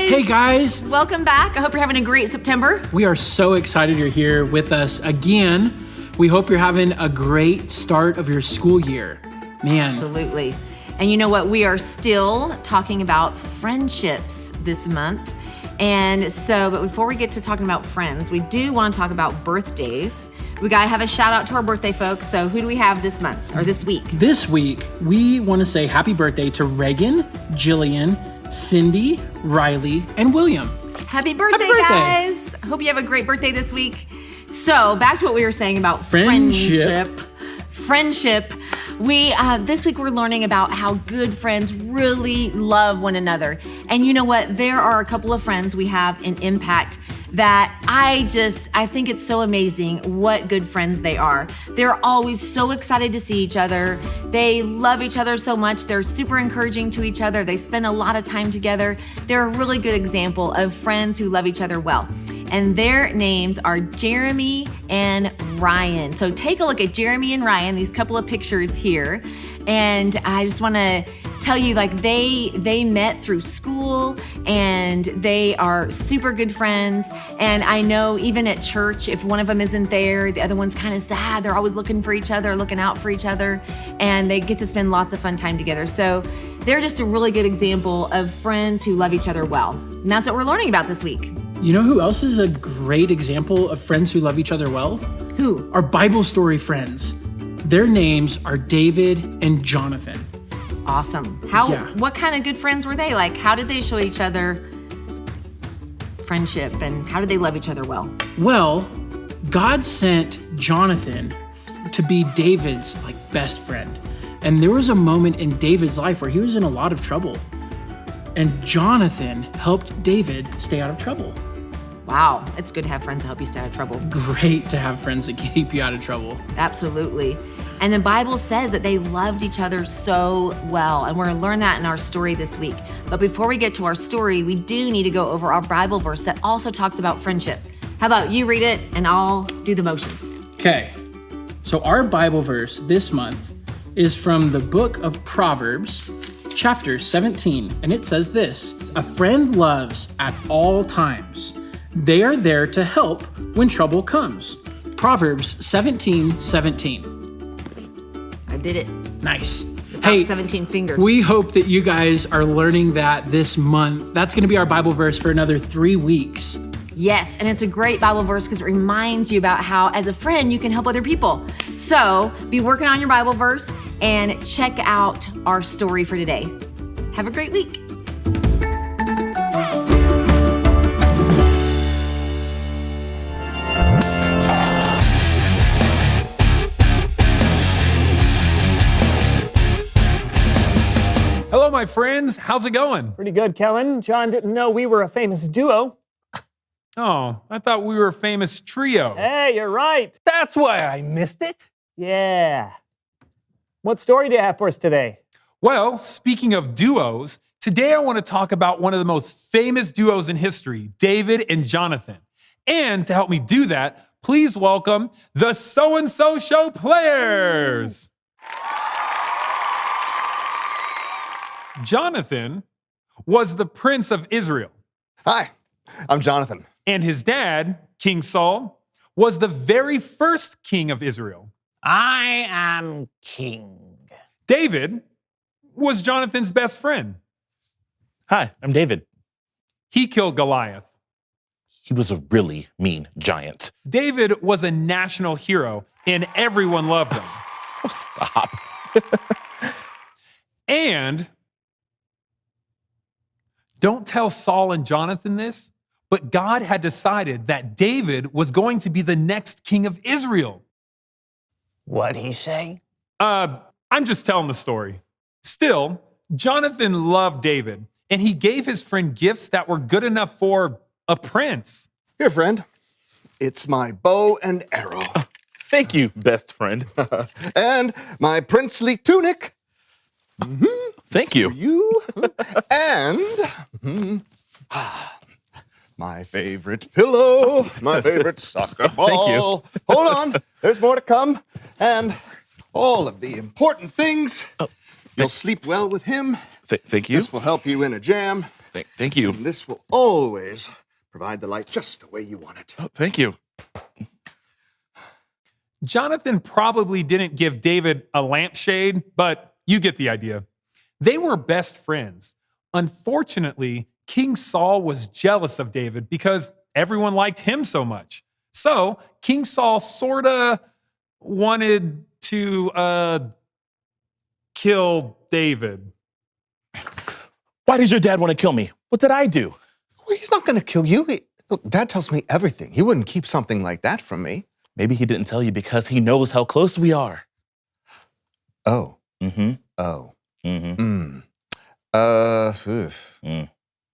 guys. Hey guys. Welcome back. I hope you're having a great September. We are so excited you're here with us again. We hope you're having a great start of your school year. Man. Absolutely. And you know what? We are still talking about friendships this month. But before we get to talking about friends, we do want to talk about birthdays. We got to have a shout out to our birthday folks. So who do we have this month or this week? This week, we want to say happy birthday to Reagan, Jillian, Cindy, Riley, and William. Happy birthday, guys. I hope you have a great birthday this week. So back to what we were saying about friendship. This week we're learning about how good friends really love one another. And you know what? There are a couple of friends we have in Impact that I think it's so amazing what good friends they are. They're always so excited to see each other. They love each other so much. They're super encouraging to each other. They spend a lot of time together. They're a really good example of friends who love each other well. And their names are Jeremy and Ryan. So take a look at Jeremy and Ryan, these couple of pictures here. And I just want to tell you, they met through school and they are super good friends. And I know even at church, if one of them isn't there, the other one's kind of sad. They're always looking for each other, looking out for each other, and they get to spend lots of fun time together. So they're just a really good example of friends who love each other well. And that's what we're learning about this week. You know who else is a great example of friends who love each other well? Who? Our Bible story friends. Their names are David and Jonathan. Awesome. What kind of good friends were they? Like, how did they show each other friendship and how did they love each other well? Well, God sent Jonathan to be David's best friend. And there was a moment in David's life where he was in a lot of trouble. And Jonathan helped David stay out of trouble. Wow, it's good to have friends that help you stay out of trouble. Great to have friends that keep you out of trouble. Absolutely. And the Bible says that they loved each other so well, and we're going to learn that in our story this week. But before we get to our story, we do need to go over our Bible verse that also talks about friendship. How about you read it and I'll do the motions? Okay, so our Bible verse this month is from the book of Proverbs, chapter 17, and it says this: "A friend loves at all times. They are there to help when trouble comes." Proverbs 17:17. I did it. Nice. Hey, 17 fingers. We hope that you guys are learning that this month. That's going to be our Bible verse for another 3 weeks. Yes, and it's a great Bible verse because it reminds you about how, as a friend, you can help other people. So be working on your Bible verse and check out our story for today. Have a great week. Hello, my friends. How's it going? Pretty good, Kellen. John didn't know we were a famous duo. Oh, I thought we were a famous trio. Hey, you're right. That's why I missed it. Yeah. What story do you have for us today? Well, speaking of duos, today I want to talk about one of the most famous duos in history, David and Jonathan. And to help me do that, please welcome the So-and-So Show players. Jonathan was the Prince of Israel. Hi, I'm Jonathan. And his dad, King Saul, was the very first king of Israel. I am king. David was Jonathan's best friend. Hi, I'm David. He killed Goliath. He was a really mean giant. David was a national hero, and everyone loved him. Oh, stop. And don't tell Saul and Jonathan this, but God had decided that David was going to be the next king of Israel. What'd he say? I'm just telling the story. Still, Jonathan loved David, and he gave his friend gifts that were good enough for a prince. Here, friend. It's my bow and arrow. Thank you, best friend. And my princely tunic. Thank you. For you. And my favorite pillow, my favorite soccer ball. Thank you. Hold on, there's more to come. And all of the important things. You'll sleep well with him. Thank you. This will help you in a jam. Thank you. And this will always provide the light just the way you want it. Oh, thank you. Jonathan probably didn't give David a lampshade, but you get the idea. They were best friends. Unfortunately, King Saul was jealous of David because everyone liked him so much. So King Saul sorta wanted to kill David. Why did your dad want to kill me? What did I do? Well, he's not going to kill you. Look, Dad tells me everything. He wouldn't keep something like that from me. Maybe he didn't tell you because he knows how close we are. Oh. Mm-hmm. Oh. Mm-hmm.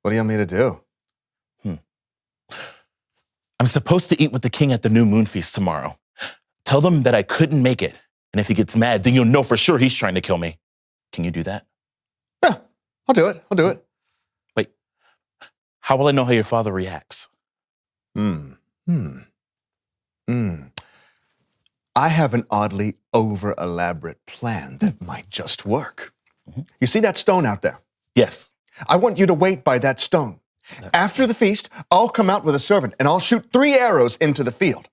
What do you want me to do? I'm supposed to eat with the king at the new moon feast tomorrow. Tell them that I couldn't make it. And if he gets mad, then you'll know for sure he's trying to kill me. Can you do that? Yeah, I'll do it. Wait, how will I know how your father reacts? I have an oddly over-elaborate plan that might just work. You see that stone out there? Yes. I want you to wait by that stone. After the feast, I'll come out with a servant and I'll shoot 3 arrows into the field.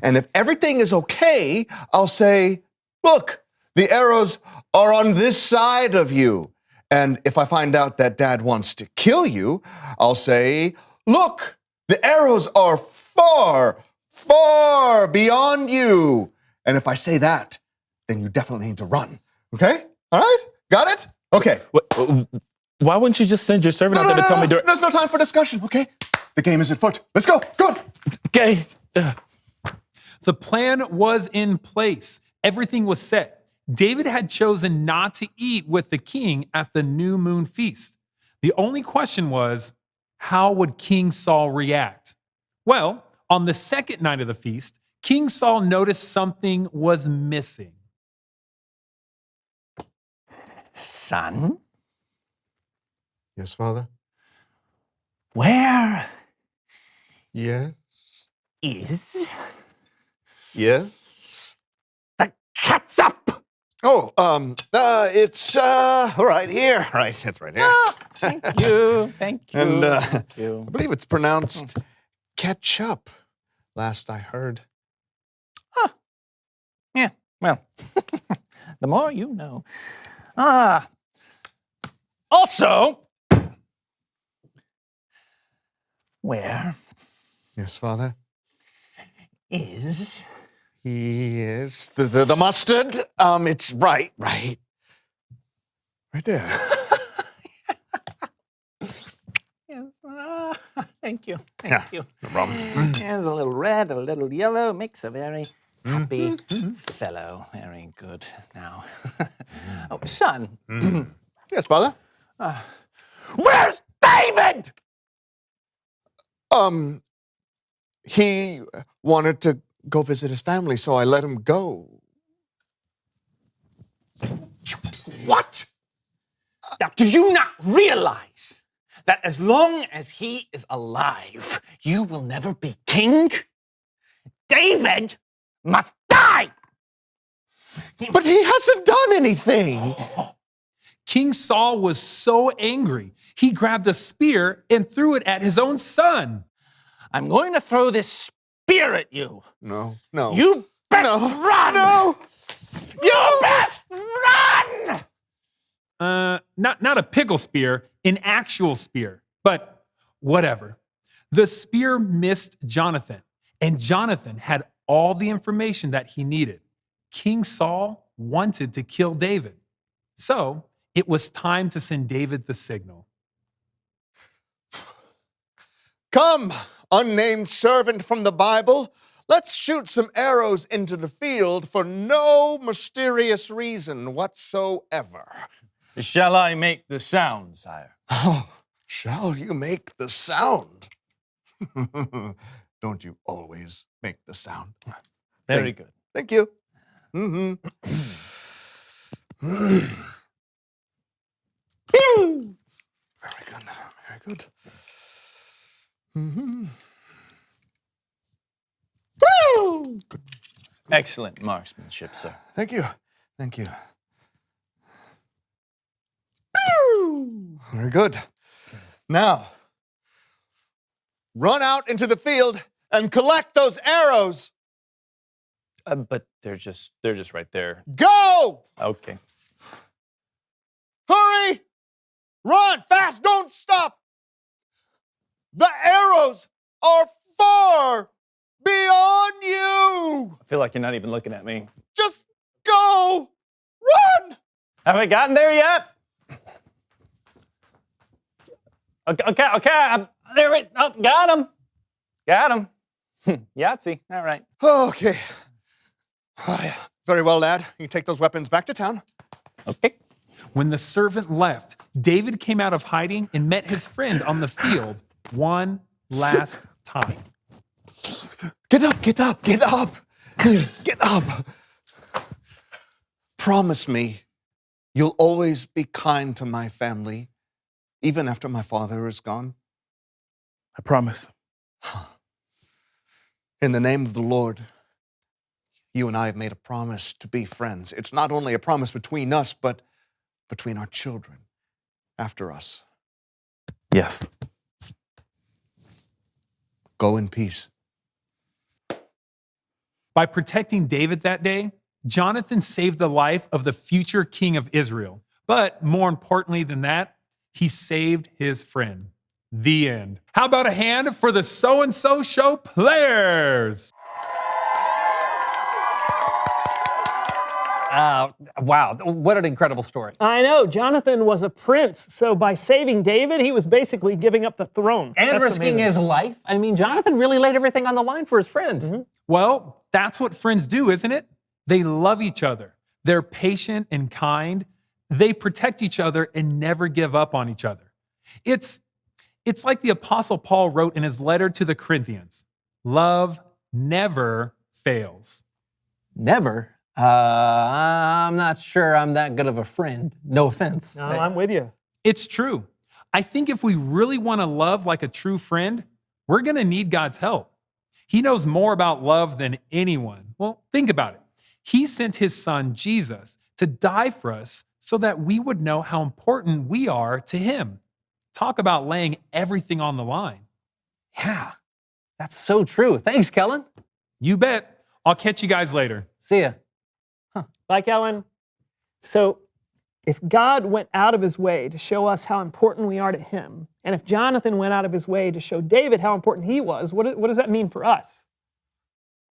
And if everything is okay, I'll say, look, the arrows are on this side of you. And if I find out that Dad wants to kill you, I'll say, look, the arrows are far, far beyond you. And if I say that, then you definitely need to run. Okay? All right? Got it? Okay. Why wouldn't you just send your servant out there to tell me? There's no time for discussion, okay? The game is afoot. Let's go. Good. Okay. The plan was in place. Everything was set. David had chosen not to eat with the king at the new moon feast. The only question was, how would King Saul react? Well, on the second night of the feast, King Saul noticed something was missing. Son, Yes, Father? where Yes. is Yes. the catsup? Oh, it's right here. Right, it's right here. Thank you. Thank you. And Thank you. I believe it's pronounced ketchup, last I heard. Yeah, well, the more you know. Also, where Yes, Father? is Yes. The mustard? It's right there. Yes, thank you. Yeah, Thank you. no problem. There's a little red, a little yellow, makes a very happy fellow. Very good. Now, oh, son, Yes, Father? where's David? He wanted to go visit his family, so I let him go. What? Now, do you not realize that as long as he is alive, you will never be king? David must die! But he hasn't done anything. King Saul was so angry, he grabbed a spear and threw it at his own son. I'm going to throw this spear at you. No. You best run! No. You best run! Not a pickle spear, an actual spear. But whatever. The spear missed Jonathan, and Jonathan had all the information that he needed. King Saul wanted to kill David. So it was time to send David the signal. Come, unnamed servant from the Bible. Let's shoot some arrows into the field for no mysterious reason whatsoever. Shall I make the sound, sire? Oh, shall you make the sound? Don't you always make the sound? Very good. Thank you. Mm-hmm. Very good. Very good. Mm-hmm. Excellent marksmanship, sir. Thank you. Thank you. Very good. Now, run out into the field and collect those arrows. But they're just right there. Go! Okay. Hurry! Run fast, don't stop! The arrows are far beyond you! I feel like you're not even looking at me. Just go! Run! Have I gotten there yet? Okay. There we go. Got him. Yahtzee. All right. Okay. Very well, lad. You take those weapons back to town. Okay. When the servant left, David came out of hiding and met his friend on the field one last time. Get up, get up, get up. Get up. Promise me you'll always be kind to my family, even after my father is gone. I promise. In the name of the Lord, you and I have made a promise to be friends. It's not only a promise between us, but between our children after us. Yes. Go in peace. By protecting David that day, Jonathan saved the life of the future king of Israel. But more importantly than that, he saved his friend. The end. How about a hand for the So-and-So Show players? Wow, what an incredible story. I know, Jonathan was a prince, so by saving David, he was basically giving up the throne. And That's risking amazing. his life. I mean, Jonathan really laid everything on the line for his friend. Mm-hmm. Well, that's what friends do, isn't it? They love each other. They're patient and kind. They protect each other and never give up on each other. It's like the Apostle Paul wrote in his letter to the Corinthians, love never fails. Never. I'm not sure I'm that good of a friend. No offense. No, I'm with you. It's true. I think if we really want to love like a true friend, we're going to need God's help. He knows more about love than anyone. Well, think about it. He sent his son, Jesus, to die for us so that we would know how important we are to him. Talk about laying everything on the line. Yeah, that's so true. Thanks, Kellen. You bet. I'll catch you guys later. See ya. Bye, Kellen. So, if God went out of his way to show us how important we are to him, and if Jonathan went out of his way to show David how important he was, what does that mean for us?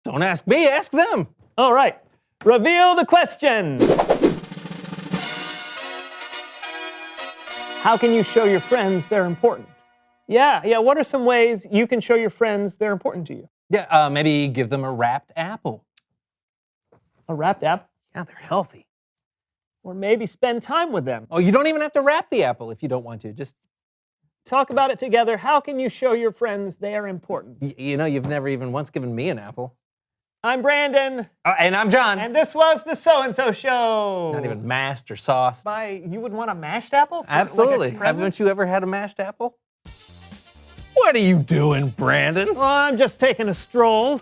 Don't ask me, ask them. All right, reveal the question. How can you show your friends they're important? Yeah, what are some ways you can show your friends they're important to you? Yeah, maybe give them a wrapped apple. A wrapped apple? Yeah, they're healthy. Or maybe spend time with them. Oh, you don't even have to wrap the apple if you don't want to. Just Talk about it together. How can you show your friends they are important? You know, you've never even once given me an apple. I'm Brandon. And I'm John. And this was the So-and-So Show. Not even mashed or sauced. You would want a mashed apple? Absolutely. Like a present? Haven't you ever had a mashed apple? What are you doing, Brandon? Well, I'm just taking a stroll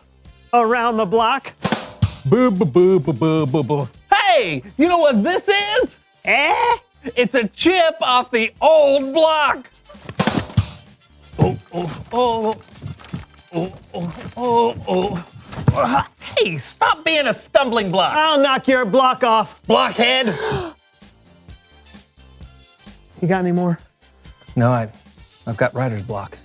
around the block. Boo, boo, boo, boo, boo, boo, boo. Hey, you know what this is? It's a chip off the old block. Hey, stop being a stumbling block. I'll knock your block off. Blockhead. You got any more? No, I've got writer's block.